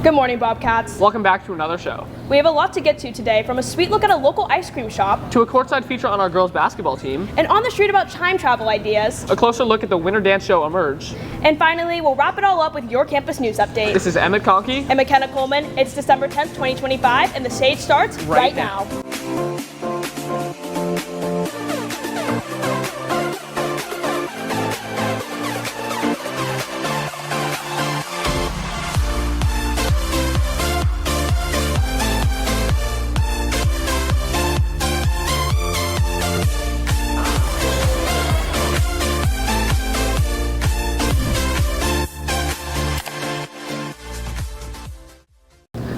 Good morning, Bobcats. Welcome back to another show. We have a lot to get to today, from a sweet look at a local ice cream shop, to a courtside feature on our girls basketball team, and on the street about time travel ideas, a closer look at the winter dance show Emerge, and finally, we'll wrap it all up with your campus news update. This is Emmet, Conkey, and Makena, Coleman. It's December 10th, 2025, and the stage starts right now.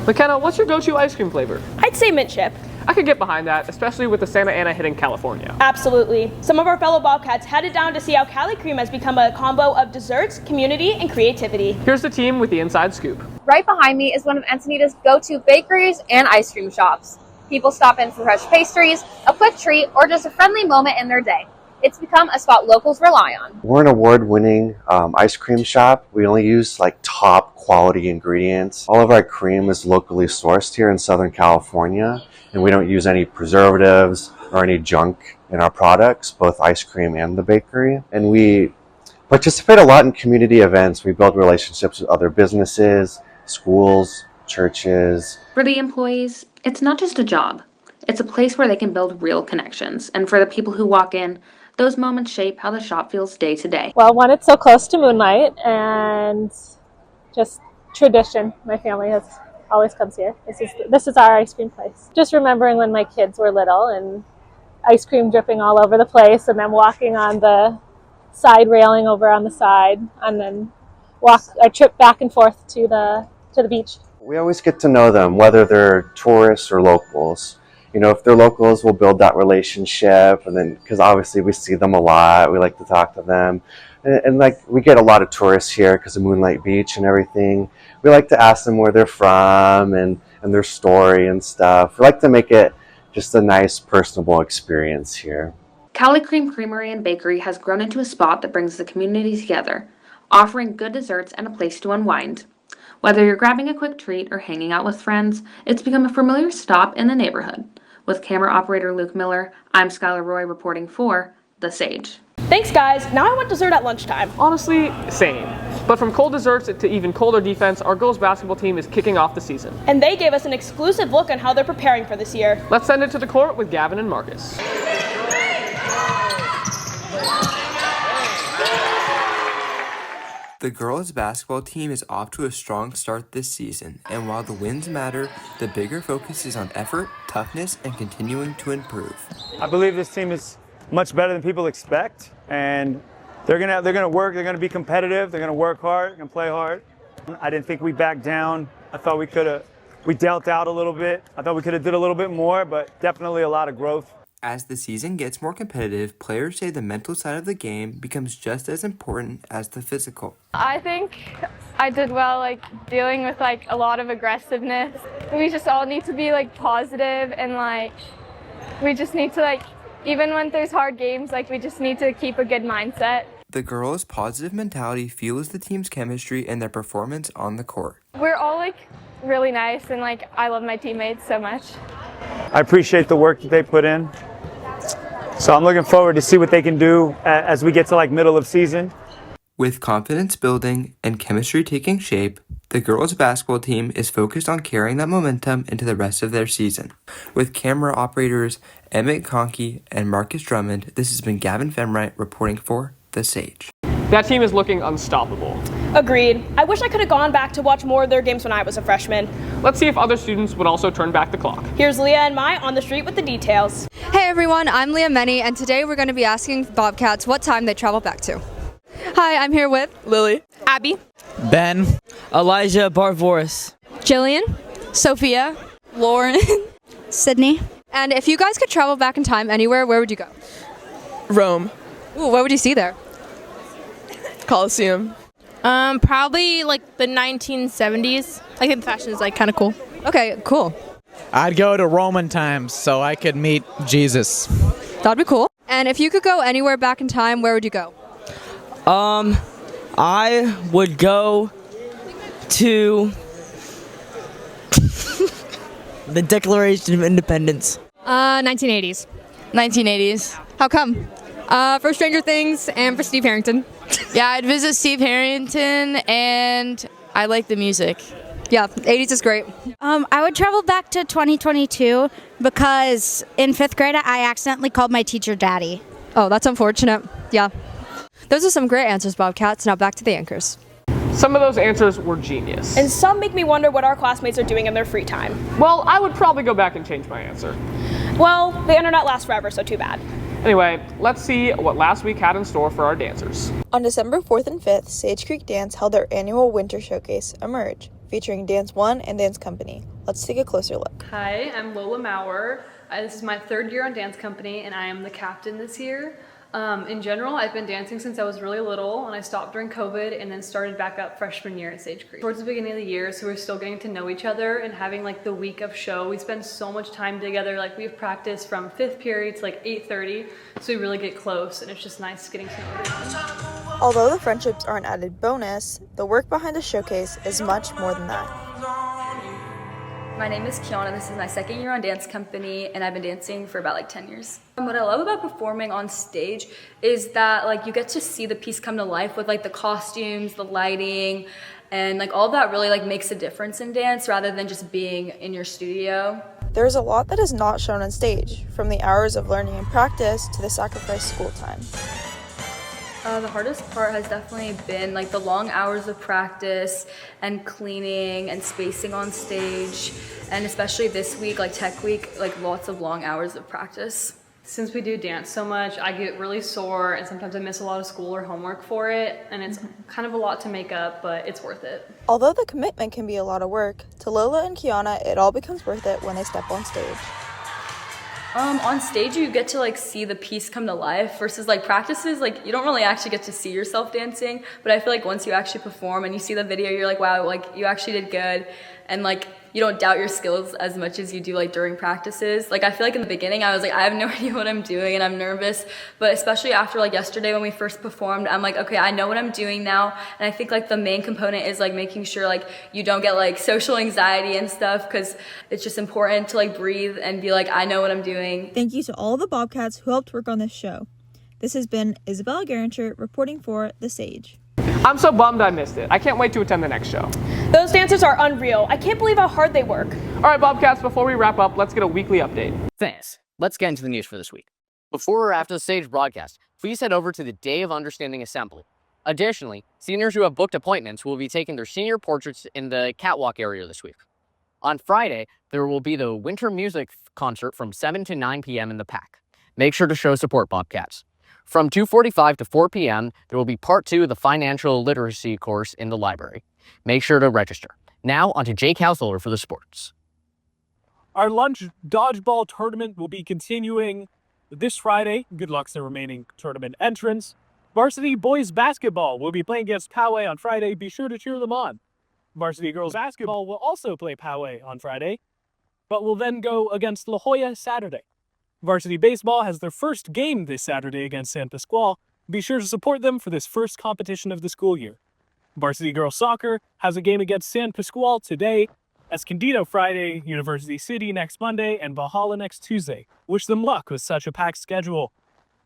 Makena, what's your go-to ice cream flavor? I'd say mint chip. I could get behind that, especially with the Santa Ana hitting California. Absolutely. Some of our fellow Bobcats headed down to see how Cali cream has become a combo of desserts, community, and creativity. Here's the team with the inside scoop. Right behind me is one of Encinitas' go-to bakeries and ice cream shops. People stop in for fresh pastries, a quick treat, or just a friendly moment in their day. It's become a spot locals rely on. We're an award-winning ice cream shop. We only use top quality ingredients. All of our cream is locally sourced here in Southern California, and we don't use any preservatives or any junk in our products, both ice cream and the bakery. And we participate a lot in community events. We build relationships with other businesses, schools, churches. For the employees, it's not just a job. It's a place where they can build real connections. And for the people who walk in, those moments shape how the shop feels day to day. Well, one, it's so close to Moonlight, and just tradition. My family has always comes here. This is our ice cream place. Just remembering when my kids were little and ice cream dripping all over the place, and then walking on the side railing over on the side, and then walk a trip back and forth to the beach. We always get to know them, whether they're tourists or locals. You know, if they're locals, we'll build that relationship, and then, because obviously we see them a lot, we like to talk to them. And we get a lot of tourists here because of Moonlight Beach and everything. We like to ask them where they're from and their story and stuff. We like to make it just a nice, personable experience here. Cali Cream Creamery and Bakery has grown into a spot that brings the community together, offering good desserts and a place to unwind. Whether you're grabbing a quick treat or hanging out with friends, it's become a familiar stop in the neighborhood. With camera operator Luke Miller, I'm Skylar Roy reporting for The Sage. Thanks, guys. Now I want dessert at lunchtime. Honestly, same. But from cold desserts to even colder defense, our girls basketball team is kicking off the season. And they gave us an exclusive look on how they're preparing for this year. Let's send it to the court with Gavin and Marcus. The girls' basketball team is off to a strong start this season, and while the wins matter, the bigger focus is on effort, toughness, and continuing to improve. I believe this team is much better than people expect, and they're gonna work, they're gonna be competitive, they're gonna work hard, they're gonna play hard. I didn't think we backed down. I thought we dealt out a little bit. I thought we could have did a little bit more, but definitely a lot of growth. As the season gets more competitive, players say the mental side of the game becomes just as important as the physical. I think I did well, dealing with a lot of aggressiveness. We just all need to be positive, and we just need to even when there's hard games, we just need to keep a good mindset. The girls' positive mentality fuels the team's chemistry and their performance on the court. We're all really nice, and I love my teammates so much. I appreciate the work that they put in. So I'm looking forward to see what they can do as we get to middle of season. With confidence building and chemistry taking shape, the girls' basketball team is focused on carrying that momentum into the rest of their season. With camera operators Emmet, Conkey, and Marcus Drummond, this has been Gavin Femrite reporting for The Sage. That team is looking unstoppable. Agreed. I wish I could have gone back to watch more of their games when I was a freshman. Let's see if other students would also turn back the clock. Here's Leah and Mai on the street with the details. Hey everyone, I'm Leah Mennie, and today we're going to be asking Bobcats what time they travel back to. Hi, I'm here with Lily, Abby, Ben, Elijah Barvoris, Jillian, Sophia, Lauren, Sydney. And if you guys could travel back in time anywhere, where would you go? Rome. Ooh, what would you see there? Coliseum. Probably the 1970s. I think the fashion is kind of cool. Okay, cool. I'd go to Roman times so I could meet Jesus. That'd be cool. And if you could go anywhere back in time, where would you go? I would go to The Declaration of Independence. 1980s. 1980s. How come? For Stranger Things and for Steve Harrington. Yeah, I'd visit Steve Harrington, and I like the music. Yeah, 80s is great. I would travel back to 2022 because in 5th grade I accidentally called my teacher daddy. Oh, that's unfortunate. Yeah. Those are some great answers, Bobcats. Now back to the anchors. Some of those answers were genius. And some make me wonder what our classmates are doing in their free time. Well, I would probably go back and change my answer. Well, the internet lasts forever, so too bad. Anyway, let's see what last week had in store for our dancers. On December 4th and 5th, Sage Creek Dance held their annual winter showcase, Emerge, featuring Dance One and Dance Company. Let's take a closer look. Hi, I'm Lola Maurer. This is my 3rd year on Dance Company, and I am the captain this year. In general, I've been dancing since I was really little, and I stopped during COVID and then started back up freshman year at Sage Creek. Towards the beginning of the year, so we're still getting to know each other and having like the week of show. We spend so much time together. Like we've practiced from 5th period to like 8:30, so we really get close, and it's just nice getting to know everyone. Although the friendships are an added bonus, the work behind the showcase is much more than that. My name is Kiana, this is my 2nd year on Dance Company, and I've been dancing for about like 10 years. What I love about performing on stage is that like you get to see the piece come to life with like the costumes, the lighting, and like all that really like makes a difference in dance rather than just being in your studio. There's a lot that is not shown on stage, from the hours of learning and practice to the sacrificed school time. The hardest part has definitely been like the long hours of practice and cleaning and spacing on stage, and especially this week, like tech week, like lots of long hours of practice. Since we do dance so much, I get really sore and sometimes I miss a lot of school or homework for it, and it's kind of a lot to make up, but it's worth it. Although the commitment can be a lot of work, to Lola and Kiana, it all becomes worth it when they step on stage. On stage you get to like see the piece come to life versus like practices, like you don't really actually get to see yourself dancing, but I feel like once you actually perform and you see the video, you're like, wow, like you actually did good, and like you don't doubt your skills as much as you do like during practices. Like I feel like in the beginning I was like, I have no idea what I'm doing and I'm nervous, but especially after like yesterday when we first performed, I'm like, okay, I know what I'm doing now. And I think like the main component is like making sure like you don't get like social anxiety and stuff, because it's just important to like breathe and be like, I know what I'm doing. Thank you to all the Bobcats who helped work on this show. This has been Isabella Gerencher reporting for The Sage. I'm so bummed I missed it. I can't wait to attend the next show. Those dancers are unreal. I can't believe how hard they work. All right, Bobcats, before we wrap up, let's get a weekly update. Thanks. Let's get into the news for this week. Before or after the Sage broadcast, please head over to the Day of Understanding Assembly. Additionally, seniors who have booked appointments will be taking their senior portraits in the catwalk area this week. On Friday, there will be the winter music concert from 7 to 9 p.m. in the PAC. Make sure to show support, Bobcats. From 2:45 to 4 p.m., there will be part 2 of the financial literacy course in the library. Make sure to register. Now, on to Jake Householder for the sports. Our lunch dodgeball tournament will be continuing this Friday. Good luck to the remaining tournament entrants. Varsity boys basketball will be playing against Poway on Friday. Be sure to cheer them on. Varsity girls basketball will also play Poway on Friday, but will then go against La Jolla Saturday. Varsity baseball has their first game this Saturday against San Pasqual. Be sure to support them for this first competition of the school year. Varsity girls soccer has a game against San Pasqual today, Escondido Friday, University City next Monday, and Valhalla next Tuesday. Wish them luck with such a packed schedule.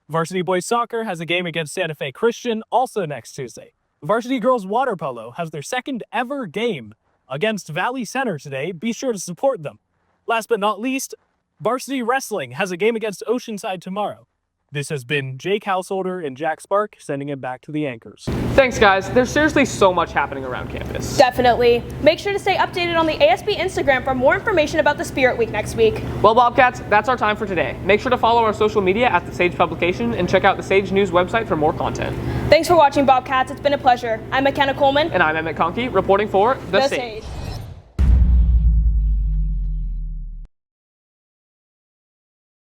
Varsity boys soccer has a game against Santa Fe Christian also next Tuesday. Varsity girls water polo has their second ever game against Valley Center today. Be sure to support them. Last but not least, Varsity Wrestling has a game against Oceanside tomorrow. This has been Jake Householder and Jack Spark, sending it back to the anchors. Thanks, guys. There's seriously so much happening around campus. Definitely. Make sure to stay updated on the ASB Instagram for more information about the Spirit Week next week. Well, Bobcats, that's our time for today. Make sure to follow our social media at The Sage Publication and check out the Sage News website for more content. Thanks for watching, Bobcats. It's been a pleasure. I'm Makena Coleman. And I'm Emmet Conkey, reporting for The Sage.